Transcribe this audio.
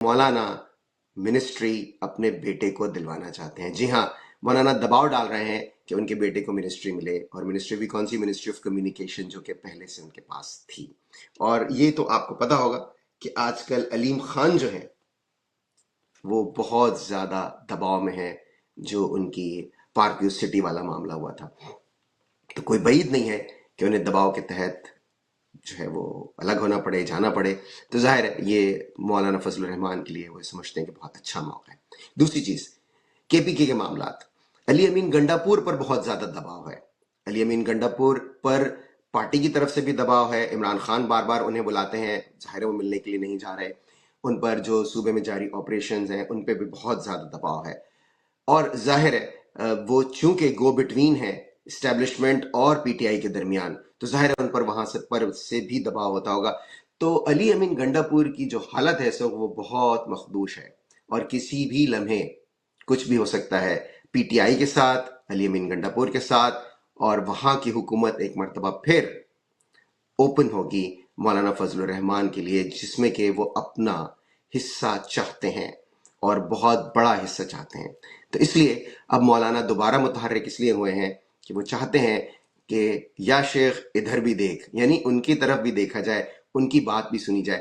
مولانا ministry اپنے بیٹے کو دلوانا چاہتے ہیں. جی ہاں، مولانا دباؤ ڈال رہے ہیں کہ ان کے بیٹے کو منسٹری ملے، اور منسٹری بھی کون سی؟ منسٹری آف کمیونیکیشن، جو کہ پہلے سے ان کے پاس تھی. اور یہ تو آپ کو پتا ہوگا کہ آج کل علیم خان جو ہے وہ بہت زیادہ دباؤ میں ہے، جو ان کی پارکیو سٹی والا معاملہ ہوا تھا. تو کوئی بعید نہیں ہے کہ انہیں دباؤ کے تحت جو ہے وہ الگ ہونا پڑے، جانا پڑے. تو ظاہر ہے یہ مولانا فضل الرحمان کے لیے وہ سمجھتے ہیں کہ بہت اچھا موقع ہے. دوسری چیز، کے پی کے معاملات. علی امین گنڈا پور پر بہت زیادہ دباؤ ہے. علی امین گنڈا پور پر پارٹی کی طرف سے بھی دباؤ ہے. عمران خان بار بار انہیں بلاتے ہیں، ظاہر ہے وہ ملنے کے لیے نہیں جا رہے. ان پر جو صوبے میں جاری آپریشنز ہیں ان پہ بھی بہت زیادہ دباؤ ہے. اور ظاہر ہے وہ چونکہ گو بٹوین ہے اسٹیبلشمنٹ اور پی ٹی آئی کے درمیان، تو ظاہر ہے ان پر وہاں سے بھی دباؤ ہوتا ہوگا. تو علی امین گنڈا پور کی جو حالت ہے سو وہ بہت مخدوش ہے، اور کسی بھی لمحے کچھ بھی ہو سکتا ہے پی ٹی آئی کے ساتھ، علی امین گنڈا پور کے ساتھ. اور وہاں کی حکومت ایک مرتبہ پھر اوپن ہوگی مولانا فضل الرحمان کے لیے، جس میں کہ وہ اپنا حصہ چاہتے ہیں اور بہت بڑا حصہ چاہتے ہیں. تو اس لیے اب مولانا دوبارہ متحرک اس لیے ہوئے ہیں کہ وہ چاہتے ہیں کہ یا شیخ ادھر بھی دیکھ، یعنی ان کی طرف بھی دیکھا جائے، ان کی بات بھی سنی جائے.